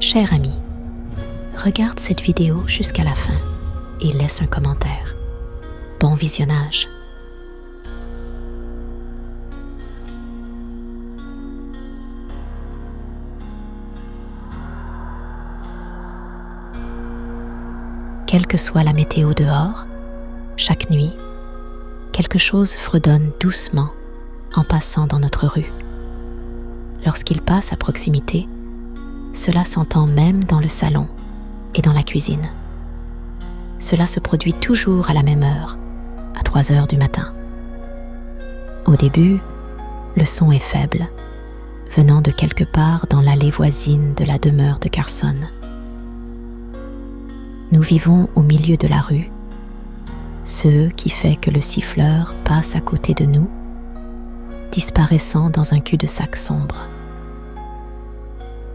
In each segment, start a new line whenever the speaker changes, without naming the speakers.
Cher ami, regarde cette vidéo jusqu'à la fin et laisse un commentaire. Bon visionnage. Quelle que soit la météo dehors, chaque nuit, quelque chose fredonne doucement en passant dans notre rue. Lorsqu'il passe à proximité, cela s'entend même dans le salon et dans la cuisine. Cela se produit toujours à la même heure, à 3 heures du matin. Au début, le son est faible, venant de quelque part dans l'allée voisine de la demeure de Carson. Nous vivons au milieu de la rue, ce qui fait que le siffleur passe à côté de nous, disparaissant dans un cul-de-sac sombre.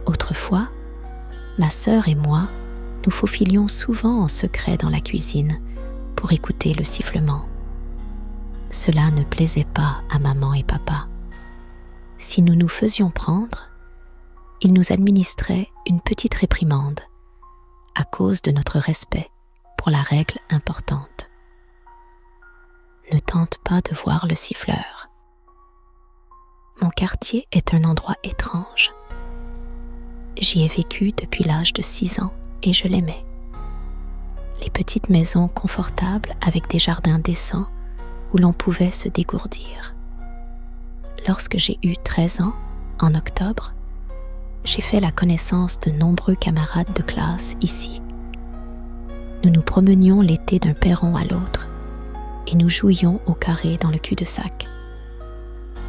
Autrefois, ma sœur et moi nous faufilions souvent en secret dans la cuisine pour écouter le sifflement. Cela ne plaisait pas à maman et papa. Si nous nous faisions prendre, ils nous administraient une petite réprimande à cause de notre respect pour la règle importante. Ne tente pas de voir le siffleur. Mon quartier est un endroit étrange. J'y ai vécu depuis l'âge de 6 ans et je l'aimais. Les petites maisons confortables avec des jardins décents où l'on pouvait se dégourdir. Lorsque j'ai eu 13 ans, en octobre, j'ai fait la connaissance de nombreux camarades de classe ici. Nous nous promenions l'été d'un perron à l'autre et nous jouions au carré dans le cul-de-sac.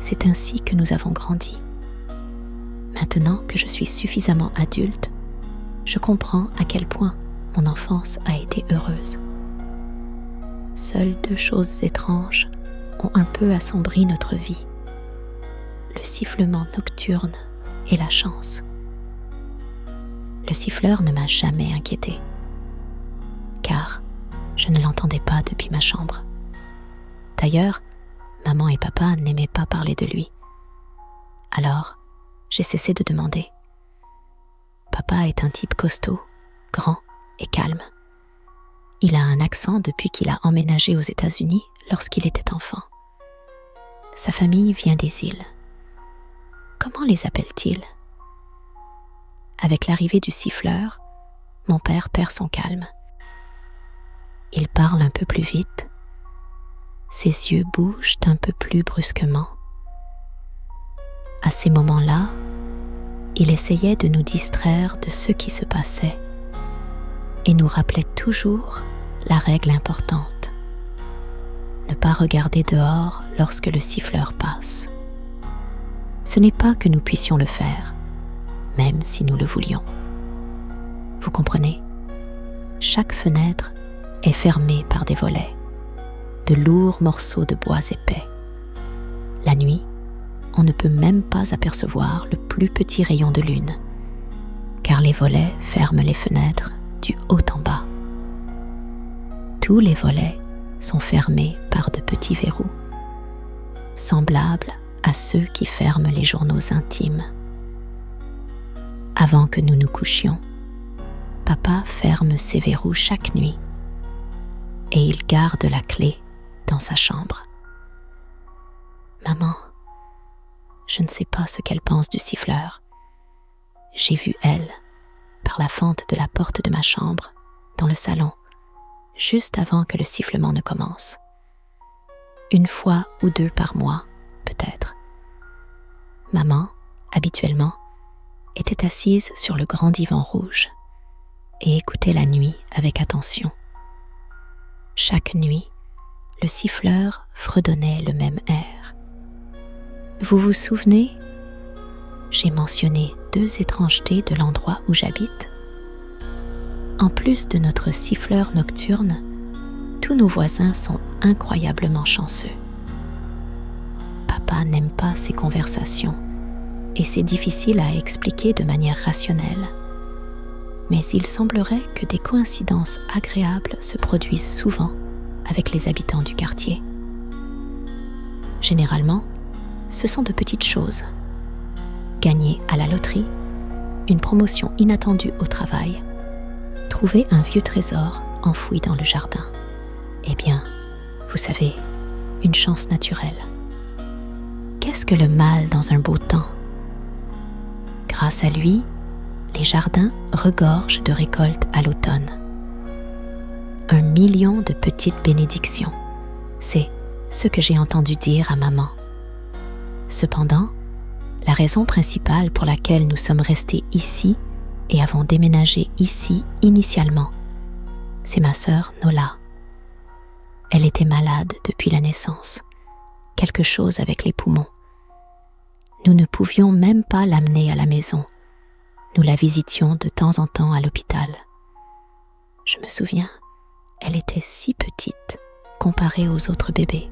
C'est ainsi que nous avons grandi. Maintenant que je suis suffisamment adulte, je comprends à quel point mon enfance a été heureuse. Seules 2 choses étranges ont un peu assombri notre vie: le sifflement nocturne et la chance. Le siffleur ne m'a jamais inquiétée, car je ne l'entendais pas depuis ma chambre. D'ailleurs, maman et papa n'aimaient pas parler de lui. Alors, j'ai cessé de demander. Papa est un type costaud, grand et calme. Il a un accent depuis qu'il a emménagé aux États-Unis lorsqu'il était enfant. Sa famille vient des îles. Comment les appelle-t-il ? Avec l'arrivée du siffleur, mon père perd son calme. Il parle un peu plus vite. Ses yeux bougent un peu plus brusquement. À ces moments-là, il essayait de nous distraire de ce qui se passait et nous rappelait toujours la règle importante: ne pas regarder dehors lorsque le siffleur passe. Ce n'est pas que nous puissions le faire, même si nous le voulions. Vous comprenez ? Chaque fenêtre est fermée par des volets, de lourds morceaux de bois épais. La nuit, on ne peut même pas apercevoir le plus petit rayon de lune, car les volets ferment les fenêtres du haut en bas. Tous les volets sont fermés par de petits verrous, semblables à ceux qui ferment les journaux intimes. Avant que nous nous couchions, papa ferme ses verrous chaque nuit et il garde la clé dans sa chambre. Maman, je ne sais pas ce qu'elle pense du siffleur. J'ai vu elle, par la fente de la porte de ma chambre, dans le salon, juste avant que le sifflement ne commence. 1 fois ou 2 par mois, peut-être. Maman, habituellement, était assise sur le grand divan rouge et écoutait la nuit avec attention. Chaque nuit, le siffleur fredonnait le même air. Vous vous souvenez ? J'ai mentionné 2 étrangetés de l'endroit où j'habite. En plus de notre siffleur nocturne, tous nos voisins sont incroyablement chanceux. Papa n'aime pas ces conversations et c'est difficile à expliquer de manière rationnelle. Mais il semblerait que des coïncidences agréables se produisent souvent avec les habitants du quartier. Généralement, ce sont de petites choses. Gagner à la loterie, une promotion inattendue au travail, trouver un vieux trésor enfoui dans le jardin. Eh bien, vous savez, une chance naturelle. Qu'est-ce que le mal dans un beau temps? Grâce à lui, les jardins regorgent de récoltes à l'automne. 1 million de petites bénédictions, c'est ce que j'ai entendu dire à maman. Cependant, la raison principale pour laquelle nous sommes restés ici et avons déménagé ici initialement, c'est ma sœur Nola. Elle était malade depuis la naissance, quelque chose avec les poumons. Nous ne pouvions même pas l'amener à la maison. Nous la visitions de temps en temps à l'hôpital. Je me souviens, elle était si petite comparée aux autres bébés.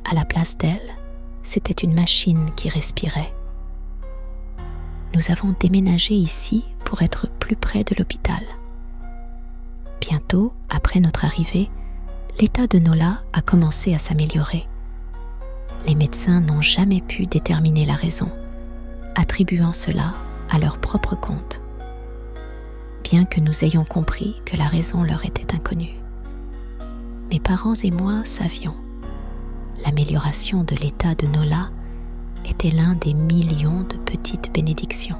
À la place d'elle, c'était une machine qui respirait. Nous avons déménagé ici pour être plus près de l'hôpital. Bientôt, après notre arrivée, l'état de Nola a commencé à s'améliorer. Les médecins n'ont jamais pu déterminer la raison, attribuant cela à leur propre compte, bien que nous ayons compris que la raison leur était inconnue. Mes parents et moi savions. L'amélioration de l'état de Nola était l'un des millions de petites bénédictions.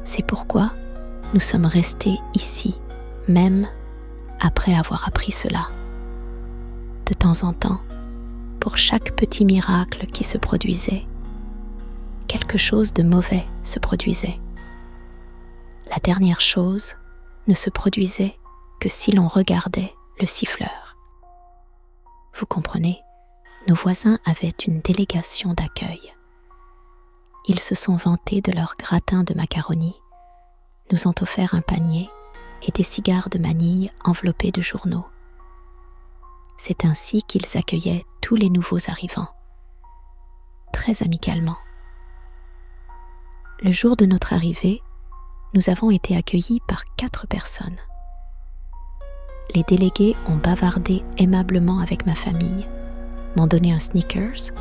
C'est pourquoi nous sommes restés ici, même après avoir appris cela. De temps en temps, pour chaque petit miracle qui se produisait, quelque chose de mauvais se produisait. La dernière chose ne se produisait que si l'on regardait le siffleur. Vous comprenez, nos voisins avaient une délégation d'accueil. Ils se sont vantés de leur gratin de macaroni, nous ont offert un panier et des cigares de manille enveloppés de journaux. C'est ainsi qu'ils accueillaient tous les nouveaux arrivants, très amicalement. Le jour de notre arrivée, nous avons été accueillis par 4 personnes. Les délégués ont bavardé aimablement avec ma famille, m'ont donné un Snickers,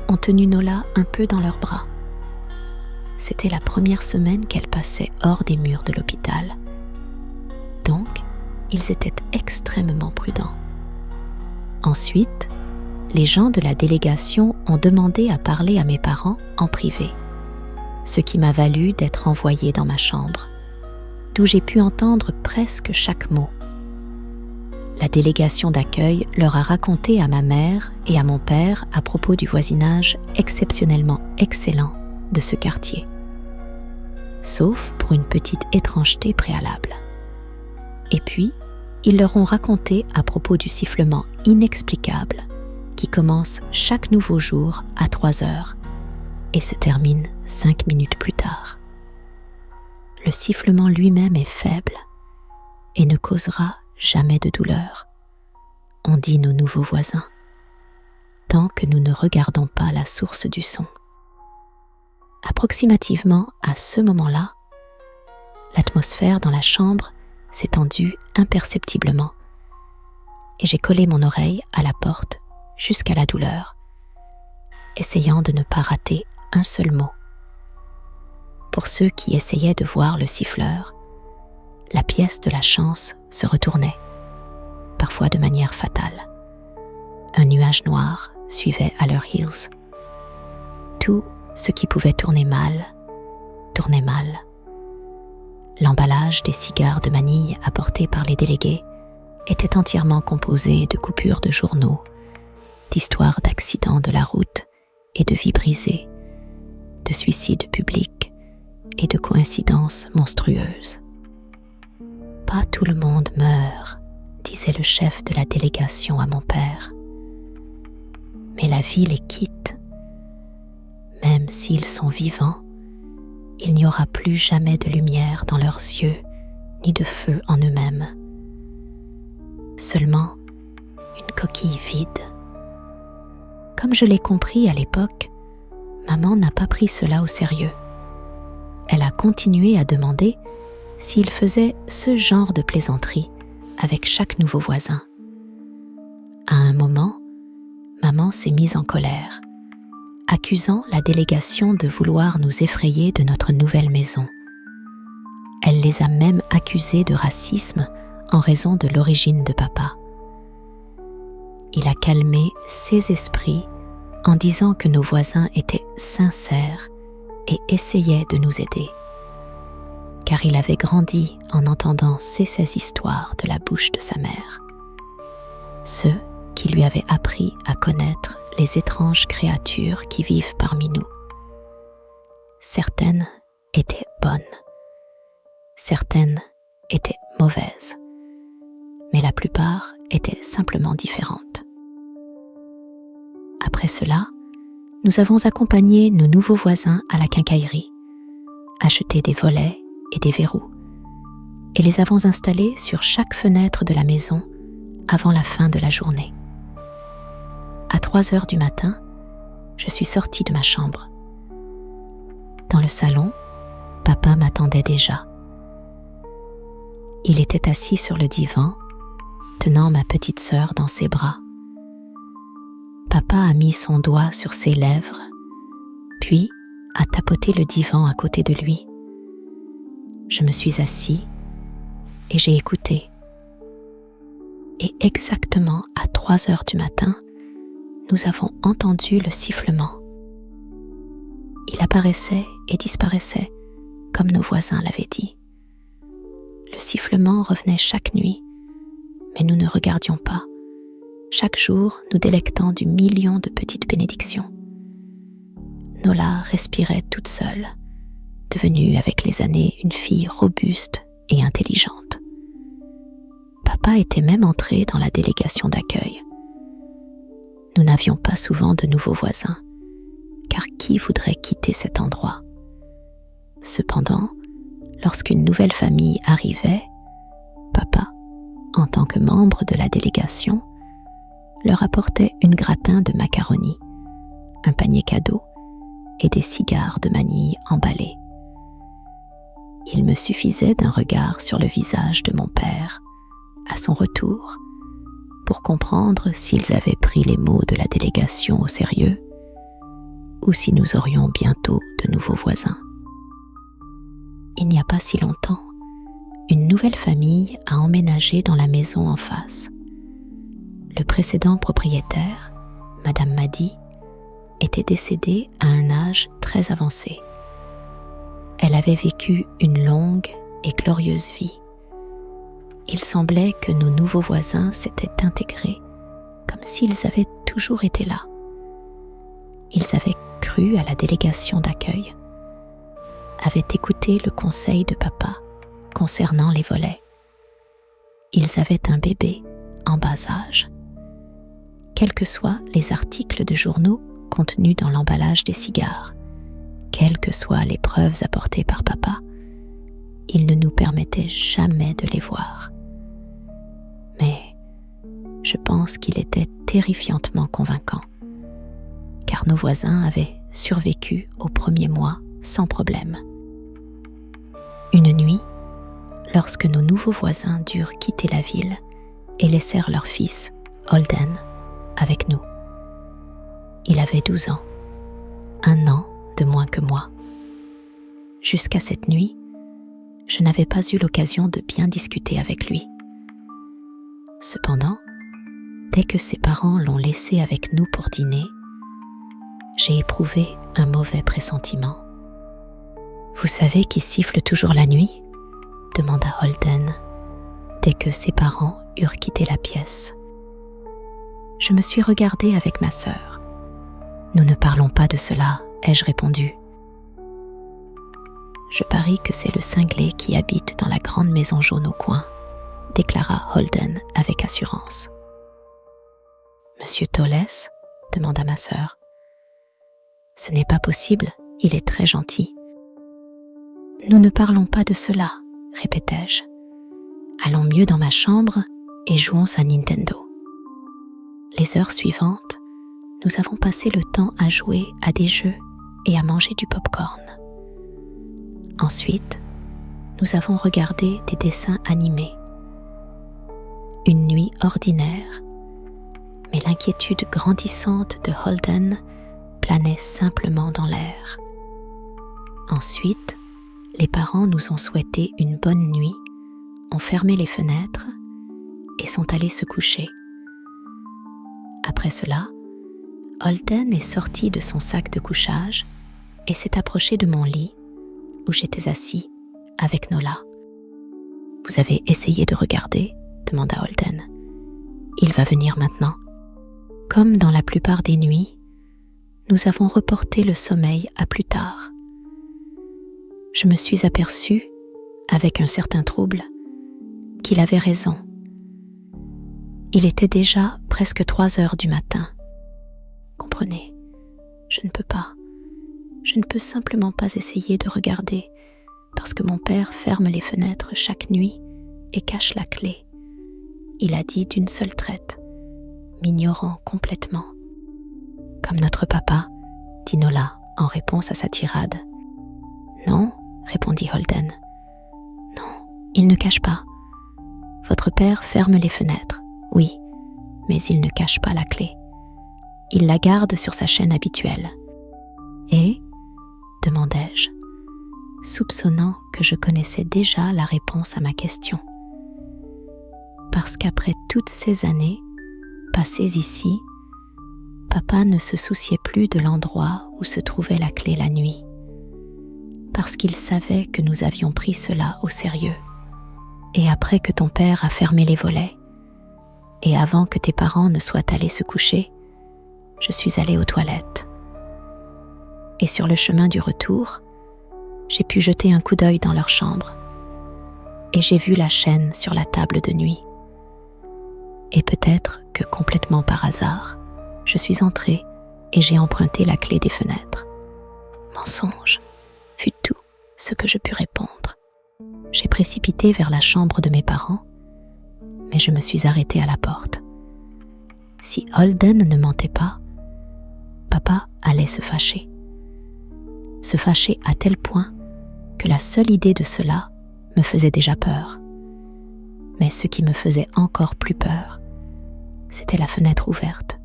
ont tenu Nola un peu dans leurs bras. C'était la première semaine qu'elle passait hors des murs de l'hôpital. Donc, ils étaient extrêmement prudents. Ensuite, les gens de la délégation ont demandé à parler à mes parents en privé, ce qui m'a valu d'être envoyée dans ma chambre, d'où j'ai pu entendre presque chaque mot. La délégation d'accueil leur a raconté à ma mère et à mon père à propos du voisinage exceptionnellement excellent de ce quartier, sauf pour une petite étrangeté préalable. Et puis, ils leur ont raconté à propos du sifflement inexplicable qui commence chaque nouveau jour à 3 heures et se termine 5 minutes plus tard. Le sifflement lui-même est faible et ne causera jamais de douleur, ont dit nos nouveaux voisins, tant que nous ne regardons pas la source du son. Approximativement à ce moment-là, l'atmosphère dans la chambre s'est tendue imperceptiblement et j'ai collé mon oreille à la porte jusqu'à la douleur, essayant de ne pas rater un seul mot. Pour ceux qui essayaient de voir le siffleur, la pièce de la chance se retournait, parfois de manière fatale. Un nuage noir suivait à leurs heels. Tout ce qui pouvait tourner mal, tournait mal. L'emballage des cigares de manille apportés par les délégués était entièrement composé de coupures de journaux, d'histoires d'accidents de la route et de vies brisées, de suicides publics et de coïncidences monstrueuses. « Pas tout le monde meurt », disait le chef de la délégation à mon père. « Mais la vie les quitte. Même s'ils sont vivants, il n'y aura plus jamais de lumière dans leurs yeux, ni de feu en eux-mêmes. Seulement une coquille vide. » Comme je l'ai compris à l'époque, maman n'a pas pris cela au sérieux. Elle a continué à demander s'il faisait ce genre de plaisanterie avec chaque nouveau voisin. À un moment, maman s'est mise en colère. accusant la délégation de vouloir nous effrayer de notre nouvelle maison. Elle les a même accusés de racisme en raison de l'origine de papa. Il a calmé ses esprits en disant que nos voisins étaient sincères et essayaient de nous aider, car il avait grandi en entendant ces histoires de la bouche de sa mère, ceux qui lui avaient appris à connaître les étranges créatures qui vivent parmi nous. Certaines étaient bonnes, certaines étaient mauvaises, mais la plupart étaient simplement différentes. Après cela, nous avons accompagné nos nouveaux voisins à la quincaillerie, acheté des volets et des verrous, et les avons installés sur chaque fenêtre de la maison avant la fin de la journée. À 3 heures du matin, je suis sortie de ma chambre. Dans le salon, papa m'attendait déjà. Il était assis sur le divan, tenant ma petite sœur dans ses bras. Papa a mis son doigt sur ses lèvres, puis a tapoté le divan à côté de lui. Je me suis assis et j'ai écouté. Et exactement à 3 heures du matin, nous avons entendu le sifflement. Il apparaissait et disparaissait, comme nos voisins l'avaient dit. Le sifflement revenait chaque nuit, mais nous ne regardions pas, chaque jour nous délectant du million de petites bénédictions. Nola respirait toute seule, devenue avec les années une fille robuste et intelligente. Papa était même entré dans la délégation d'accueil. Nous n'avions pas souvent de nouveaux voisins, car qui voudrait quitter cet endroit? Cependant, lorsqu'une nouvelle famille arrivait, papa, en tant que membre de la délégation, leur apportait une gratin de macaroni, un panier cadeau et des cigares de manille emballés. Il me suffisait d'un regard sur le visage de mon père, à son retour, pour comprendre s'ils avaient pris les mots de la délégation au sérieux ou si nous aurions bientôt de nouveaux voisins. Il n'y a pas si longtemps, une nouvelle famille a emménagé dans la maison en face. Le précédent propriétaire, Madame Madi, était décédée à un âge très avancé. Elle avait vécu une longue et glorieuse vie. Il semblait que nos nouveaux voisins s'étaient intégrés, comme s'ils avaient toujours été là. Ils avaient cru à la délégation d'accueil, avaient écouté le conseil de papa concernant les volets. Ils avaient un bébé en bas âge. Quels que soient les articles de journaux contenus dans l'emballage des cigares, quelles que soient les preuves apportées par papa, il ne nous permettait jamais de les voir. Mais je pense qu'il était terrifiantement convaincant, car nos voisins avaient survécu aux premiers mois sans problème. Une nuit, lorsque nos nouveaux voisins durent quitter la ville et laissèrent leur fils, Holden, avec nous. Il avait 12 ans, 1 an de moins que moi. Jusqu'à cette nuit, je n'avais pas eu l'occasion de bien discuter avec lui. Cependant, dès que ses parents l'ont laissé avec nous pour dîner, j'ai éprouvé un mauvais pressentiment. « Vous savez qui siffle toujours la nuit ?» demanda Holden, dès que ses parents eurent quitté la pièce. Je me suis regardée avec ma sœur. « Nous ne parlons pas de cela, » ai-je répondu. « Je parie que c'est le cinglé qui habite dans la grande maison jaune au coin, » déclara Holden avec assurance. « Monsieur Toles ?» demanda ma sœur. « Ce n'est pas possible, il est très gentil. »« Nous ne parlons pas de cela, » répétai-je. « Allons mieux dans ma chambre et jouons à Nintendo. » Les heures suivantes, nous avons passé le temps à jouer à des jeux et à manger du pop-corn. Ensuite, nous avons regardé des dessins animés. Une nuit ordinaire, mais l'inquiétude grandissante de Holden planait simplement dans l'air. Ensuite, les parents nous ont souhaité une bonne nuit, ont fermé les fenêtres et sont allés se coucher. Après cela, Holden est sorti de son sac de couchage et s'est approché de mon lit où j'étais assis avec Nola. « Vous avez essayé de regarder ?» demanda Holden. « Il va venir maintenant. » Comme dans la plupart des nuits, nous avons reporté le sommeil à plus tard. Je me suis aperçue, avec un certain trouble, qu'il avait raison. Il était déjà presque 3 heures du matin. Comprenez, je ne peux pas. Je ne peux simplement pas essayer de regarder parce que mon père ferme les fenêtres chaque nuit et cache la clé. Il a dit d'une seule traite, m'ignorant complètement. Comme notre papa, dit Nola en réponse à sa tirade. Non, répondit Holden. Non, il ne cache pas. Votre père ferme les fenêtres, oui, mais il ne cache pas la clé. Il la garde sur sa chaîne habituelle. Et, demandai-je, soupçonnant que je connaissais déjà la réponse à ma question. Parce qu'après toutes ces années passées ici, papa ne se souciait plus de l'endroit où se trouvait la clé la nuit, parce qu'il savait que nous avions pris cela au sérieux. Et après que ton père a fermé les volets, et avant que tes parents ne soient allés se coucher, je suis allée aux toilettes. Et sur le chemin du retour, j'ai pu jeter un coup d'œil dans leur chambre, et j'ai vu la chaîne sur la table de nuit. Et peut-être que complètement par hasard, je suis entrée et j'ai emprunté la clé des fenêtres. Mensonge, fut tout ce que je pus répondre. J'ai précipité vers la chambre de mes parents, mais je me suis arrêtée à la porte. Si Holden ne mentait pas, papa allait se fâcher. Se fâcher à tel point que la seule idée de cela me faisait déjà peur. Mais ce qui me faisait encore plus peur, c'était la fenêtre ouverte,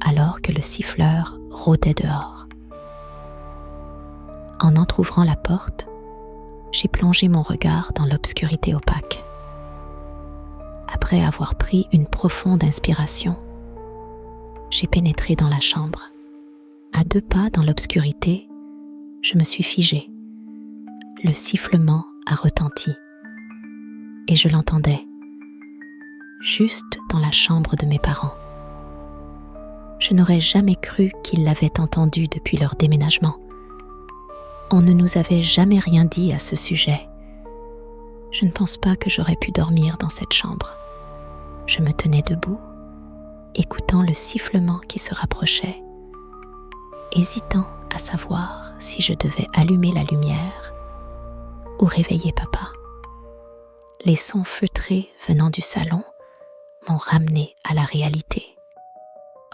alors que le siffleur rôdait dehors. En entr'ouvrant la porte, j'ai plongé mon regard dans l'obscurité opaque. Après avoir pris une profonde inspiration, j'ai pénétré dans la chambre. À 2 pas dans l'obscurité, je me suis figée. Le sifflement a retenti et je l'entendais, juste dans la chambre de mes parents. Je n'aurais jamais cru qu'ils l'avaient entendu depuis leur déménagement. On ne nous avait jamais rien dit à ce sujet. Je ne pense pas que j'aurais pu dormir dans cette chambre. Je me tenais debout, écoutant le sifflement qui se rapprochait, hésitant à savoir si je devais allumer la lumière ou réveiller papa. Les sons feutrés venant du salon m'ont ramené à la réalité.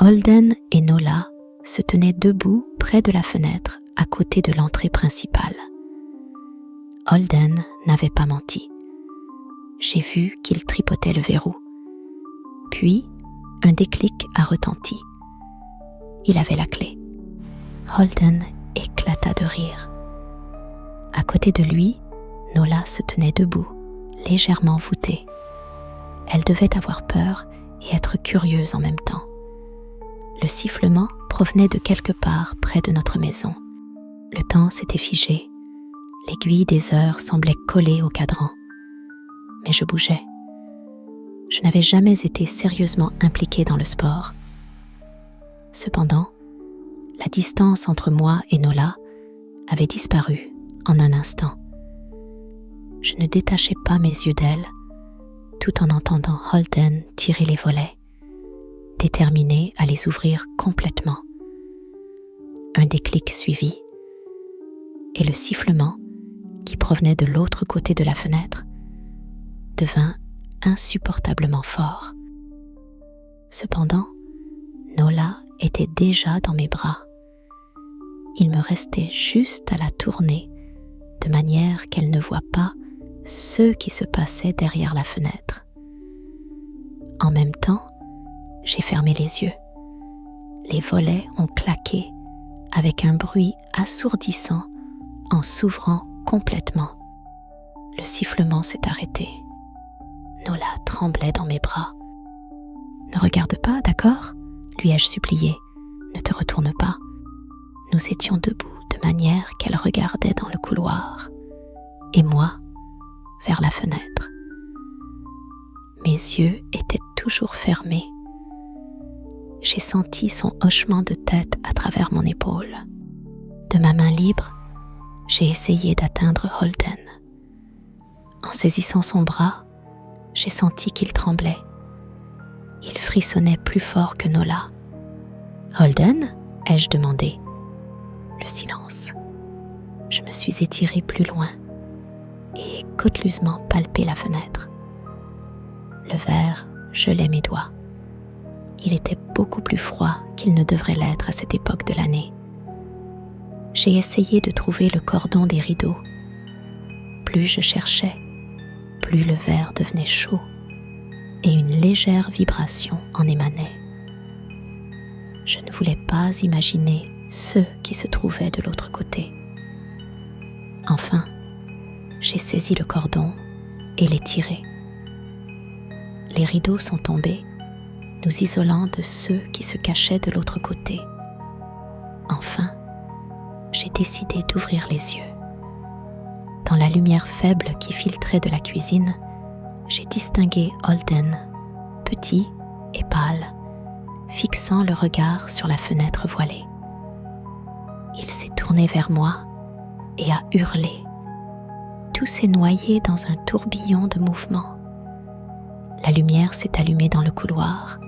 Holden et Nola se tenaient debout près de la fenêtre à côté de l'entrée principale. Holden n'avait pas menti. J'ai vu qu'il tripotait le verrou. Puis, un déclic a retenti. Il avait la clé. Holden éclata de rire. À côté de lui, Nola se tenait debout, légèrement voûtée. Elle devait avoir peur et être curieuse en même temps. Le sifflement provenait de quelque part près de notre maison. Le temps s'était figé. L'aiguille des heures semblait collée au cadran. Mais je bougeais. Je n'avais jamais été sérieusement impliquée dans le sport. Cependant, la distance entre moi et Nola avait disparu en un instant. Je ne détachais pas mes yeux d'elle, tout en entendant Holden tirer les volets, déterminé à les ouvrir complètement. Un déclic suivit, et le sifflement, qui provenait de l'autre côté de la fenêtre, devint insupportablement fort. Cependant, Nola était déjà dans mes bras. Il me restait juste à la tourner, de manière qu'elle ne voie pas ce qui se passait derrière la fenêtre. En même temps, j'ai fermé les yeux. Les volets ont claqué avec un bruit assourdissant en s'ouvrant complètement. Le sifflement s'est arrêté. Nola tremblait dans mes bras. « Ne regarde pas, d'accord ?» lui ai-je supplié. « Ne te retourne pas. » Nous étions debout de manière qu'elle regardait dans le couloir, et moi, vers la fenêtre. Mes yeux étaient toujours fermés. J'ai senti son hochement de tête à travers mon épaule. De ma main libre, j'ai essayé d'atteindre Holden. En saisissant son bras, j'ai senti qu'il tremblait. Il frissonnait plus fort que Nola. « Holden ?» ai-je demandé. Le silence. Je me suis étirée plus loin et cautelusement palpé la fenêtre. Le verre gelait mes doigts. Il était beaucoup plus froid qu'il ne devrait l'être à cette époque de l'année. J'ai essayé de trouver le cordon des rideaux. Plus je cherchais, plus le verre devenait chaud et une légère vibration en émanait. Je ne voulais pas imaginer ceux qui se trouvaient de l'autre côté. Enfin, j'ai saisi le cordon et l'ai tiré. Les rideaux sont tombés, nous isolant de ceux qui se cachaient de l'autre côté. Enfin, j'ai décidé d'ouvrir les yeux. Dans la lumière faible qui filtrait de la cuisine, j'ai distingué Holden, petit et pâle, fixant le regard sur la fenêtre voilée. Il s'est tourné vers moi et a hurlé. Tout s'est noyé dans un tourbillon de mouvements. La lumière s'est allumée dans le couloir,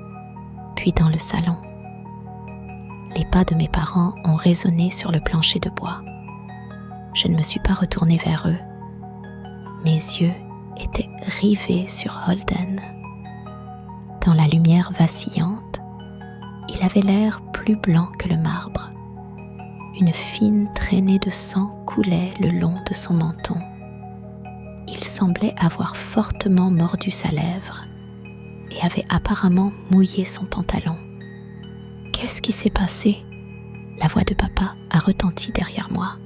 puis dans le salon. Les pas de mes parents ont résonné sur le plancher de bois. Je ne me suis pas retournée vers eux. Mes yeux étaient rivés sur Holden. Dans la lumière vacillante, il avait l'air plus blanc que le marbre. Une fine traînée de sang coulait le long de son menton. Il semblait avoir fortement mordu sa lèvre et avait apparemment mouillé son pantalon. « Qu'est-ce qui s'est passé ?» La voix de papa a retenti derrière moi.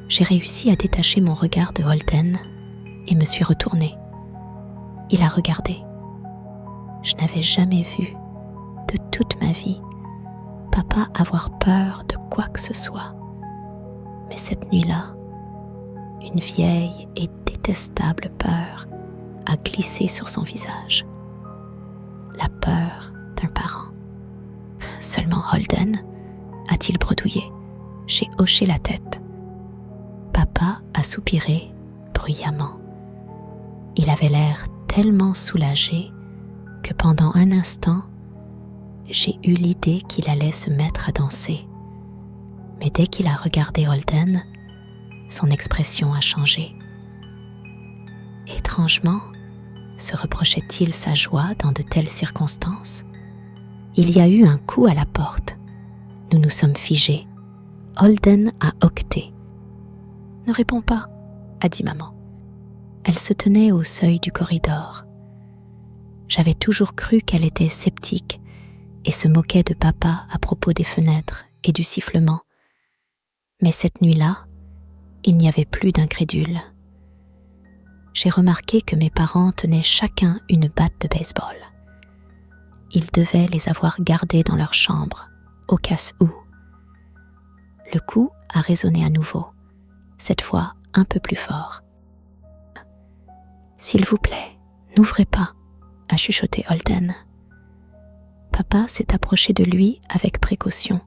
J'ai réussi à détacher mon regard de Holden et me suis retournée. Il a regardé. Je n'avais jamais vu, de toute ma vie, papa avoir peur de quoi que ce soit. Mais cette nuit-là, une vieille et détestable peur a glissé sur son visage. La peur d'un parent. Seulement Holden, a-t-il bredouillé. J'ai hoché la tête. Papa a soupiré bruyamment. Il avait l'air tellement soulagé que pendant un instant, j'ai eu l'idée qu'il allait se mettre à danser. Mais dès qu'il a regardé Holden, son expression a changé. Étrangement, se reprochait-il sa joie dans de telles circonstances? Il y a eu un coup à la porte. Nous nous sommes figés. Holden a octé. « Ne réponds pas », a dit maman. Elle se tenait au seuil du corridor. J'avais toujours cru qu'elle était sceptique et se moquait de papa à propos des fenêtres et du sifflement. Mais cette nuit-là, il n'y avait plus d'incrédules. J'ai remarqué que mes parents tenaient chacun une batte de baseball. Ils devaient les avoir gardées dans leur chambre, au cas où. Le coup a résonné à nouveau, cette fois un peu plus fort. « S'il vous plaît, n'ouvrez pas », a chuchoté Holden. Papa s'est approché de lui avec précaution,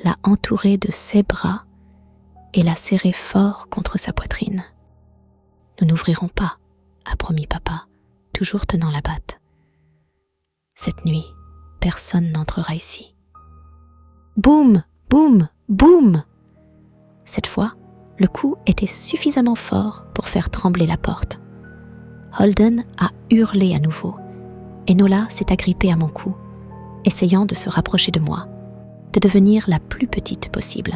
l'a entouré de ses bras et l'a serré fort contre sa poitrine. « Nous n'ouvrirons pas », a promis papa, toujours tenant la batte. « Cette nuit, personne n'entrera ici. » Boum, boum, boum! Cette fois, le coup était suffisamment fort pour faire trembler la porte. Holden a hurlé à nouveau et Nola s'est agrippée à mon cou, essayant de se rapprocher de moi, de devenir la plus petite possible.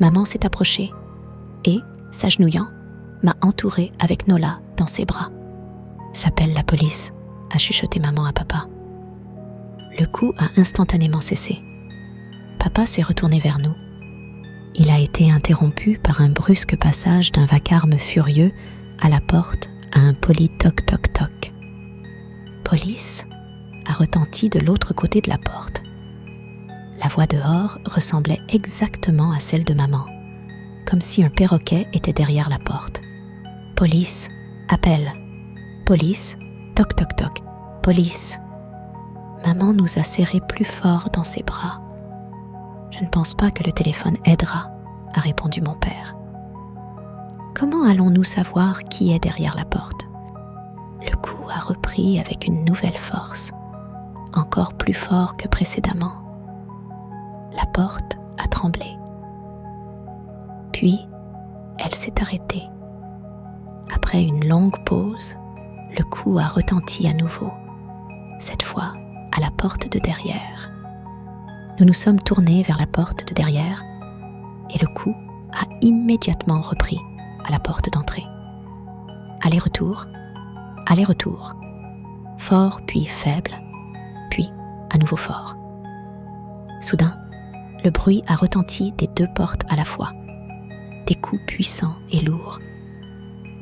Maman s'est approchée et, s'agenouillant, m'a entourée avec Nola dans ses bras. « J'appelle la police », a chuchoté maman à papa. Le coup a instantanément cessé. Papa s'est retourné vers nous. Il a été interrompu par un brusque passage d'un vacarme furieux à la porte à un poli toc toc toc. Police a retenti de l'autre côté de la porte. La voix dehors ressemblait exactement à celle de maman, comme si un perroquet était derrière la porte. Police, appelle. Police, toc toc toc. Police. Maman nous a serrés plus fort dans ses bras. Je ne pense pas que le téléphone aidera, a répondu mon père. Comment allons-nous savoir qui est derrière la porte? Le coup a repris avec une nouvelle force, encore plus fort que précédemment. La porte a tremblé. Puis, elle s'est arrêtée. Après une longue pause, le coup a retenti à nouveau, cette fois à la porte de derrière. Nous nous sommes tournés vers la porte de derrière et le coup a immédiatement repris à la porte d'entrée. Aller-retour, aller-retour, fort puis faible, puis à nouveau fort. Soudain, le bruit a retenti des deux portes à la fois, des coups puissants et lourds,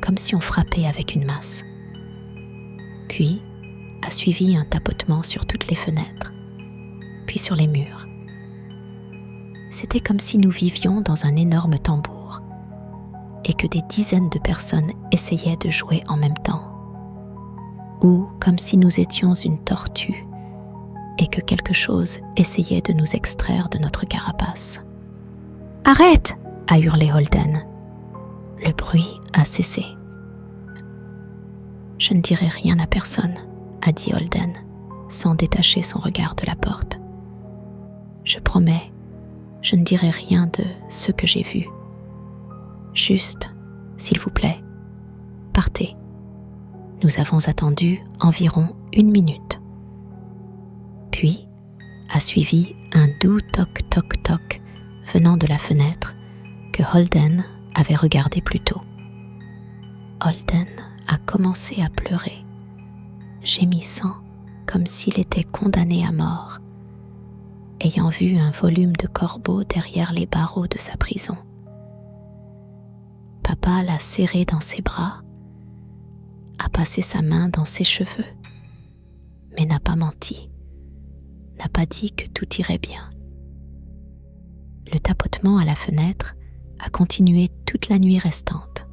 comme si on frappait avec une masse. Puis a suivi un tapotement sur toutes les fenêtres, puis sur les murs. C'était comme si nous vivions dans un énorme tambour et que des dizaines de personnes essayaient de jouer en même temps, ou comme si nous étions une tortue et que quelque chose essayait de nous extraire de notre carapace. « Arrête !» a hurlé Holden. Le bruit a cessé. « Je ne dirai rien à personne », a dit Holden, sans détacher son regard de la porte. « Je promets, je ne dirai rien de ce que j'ai vu. Juste, s'il vous plaît, partez. » Nous avons attendu environ 1 minute. Puis a suivi un doux toc-toc-toc venant de la fenêtre que Holden avait regardé plus tôt. Holden a commencé à pleurer, gémissant comme s'il était condamné à mort, ayant vu un volume de corbeaux derrière les barreaux de sa prison. Papa l'a serré dans ses bras, a passé sa main dans ses cheveux, mais n'a pas menti, n'a pas dit que tout irait bien. Le tapotement à la fenêtre a continué toute la nuit restante.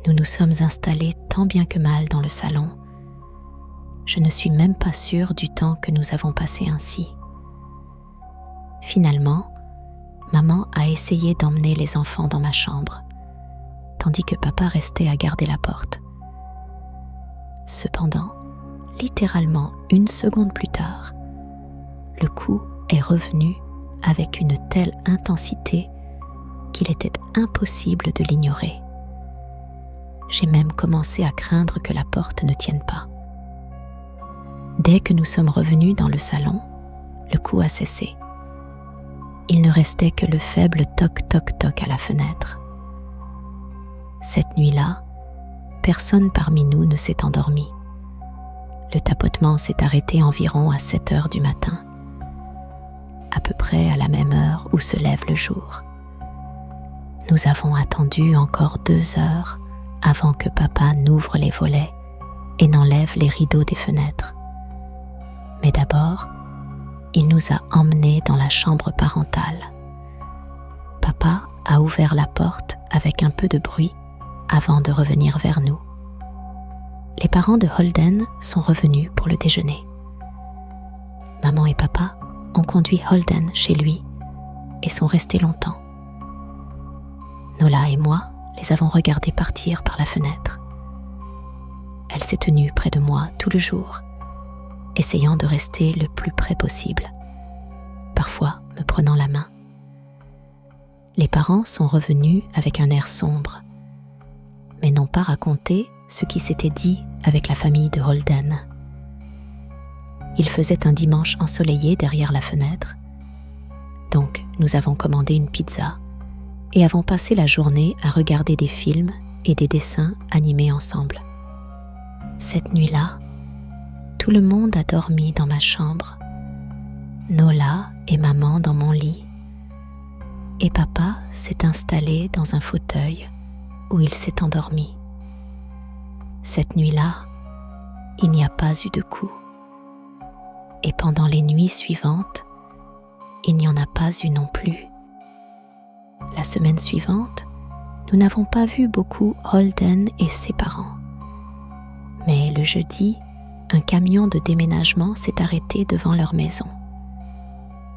Nous nous sommes installés tant bien que mal dans le salon. Je ne suis même pas sûre du temps que nous avons passé ainsi. Finalement, maman a essayé d'emmener les enfants dans ma chambre, tandis que papa restait à garder la porte. Cependant, littéralement 1 seconde plus tard, le coup est revenu avec une telle intensité qu'il était impossible de l'ignorer. J'ai même commencé à craindre que la porte ne tienne pas. Dès que nous sommes revenus dans le salon, le coup a cessé. Il ne restait que le faible toc-toc-toc à la fenêtre. Cette nuit-là, personne parmi nous ne s'est endormi. Le tapotement s'est arrêté environ à 7 heures du matin, à peu près à la même heure où se lève le jour. Nous avons attendu encore 2 heures avant que papa n'ouvre les volets et n'enlève les rideaux des fenêtres. Mais d'abord, il nous a emmenés dans la chambre parentale. Papa a ouvert la porte avec un peu de bruit avant de revenir vers nous. Les parents de Holden sont revenus pour le déjeuner. Maman et papa ont conduit Holden chez lui et sont restés longtemps. Nola et moi les avons regardés partir par la fenêtre. Elle s'est tenue près de moi tout le jour, essayant de rester le plus près possible, parfois me prenant la main. Les parents sont revenus avec un air sombre, mais n'ont pas raconté ce qui s'était dit avec la famille de Holden. Il faisait un dimanche ensoleillé derrière la fenêtre, donc nous avons commandé une pizza et avons passé la journée à regarder des films et des dessins animés ensemble. Cette nuit-là, tout le monde a dormi dans ma chambre. Nola et maman dans mon lit, et papa s'est installé dans un fauteuil où il s'est endormi. Cette nuit-là, il n'y a pas eu de coup. Et pendant les nuits suivantes, il n'y en a pas eu non plus. La semaine suivante, nous n'avons pas vu beaucoup Holden et ses parents. Mais le jeudi, un camion de déménagement s'est arrêté devant leur maison.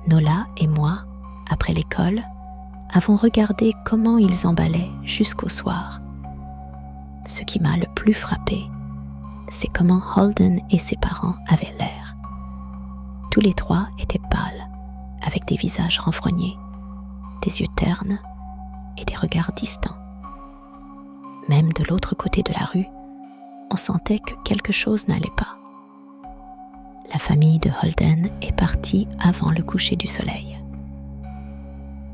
Nola et moi, après l'école, avons regardé comment ils emballaient jusqu'au soir. Ce qui m'a le plus frappé, c'est comment Holden et ses parents avaient l'air. Tous les trois étaient pâles, avec des visages renfrognés, des yeux ternes et des regards distants. Même de l'autre côté de la rue, on sentait que quelque chose n'allait pas. La famille de Holden est partie avant le coucher du soleil.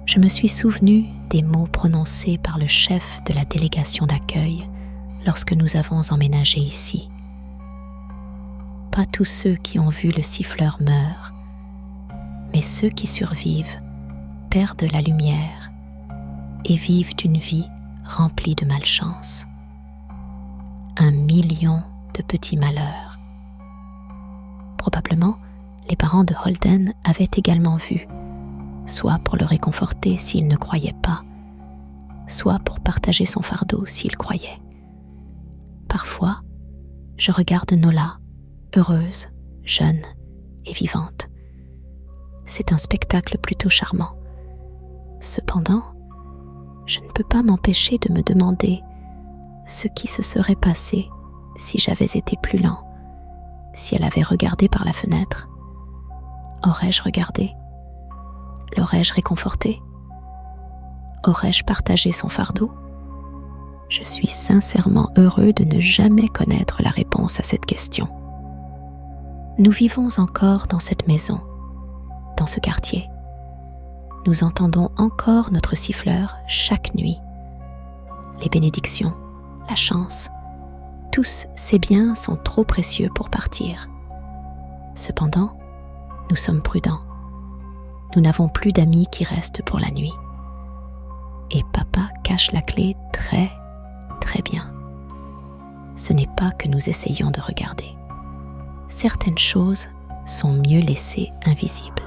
Je me suis souvenu des mots prononcés par le chef de la délégation d'accueil lorsque nous avons emménagé ici. Pas tous ceux qui ont vu le siffleur meurent, mais ceux qui survivent perdent la lumière et vivent une vie remplie de malchance. 1 million de petits malheurs. Probablement, les parents de Holden avaient également vu, soit pour le réconforter s'il ne croyait pas, soit pour partager son fardeau s'il croyait. Parfois, je regarde Nola, heureuse, jeune et vivante. C'est un spectacle plutôt charmant. Cependant, je ne peux pas m'empêcher de me demander ce qui se serait passé si j'avais été plus lent, si elle avait regardé par la fenêtre. Aurais-je regardé? L'aurais-je réconforté? Aurais-je partagé son fardeau? Je suis sincèrement heureux de ne jamais connaître la réponse à cette question. Nous vivons encore dans cette maison, dans ce quartier. Nous entendons encore notre siffleur chaque nuit. Les bénédictions, la chance, tous ces biens sont trop précieux pour partir. Cependant, nous sommes prudents. Nous n'avons plus d'amis qui restent pour la nuit. Et papa cache la clé très, très bien. Ce n'est pas que nous essayons de regarder. Certaines choses sont mieux laissées invisibles.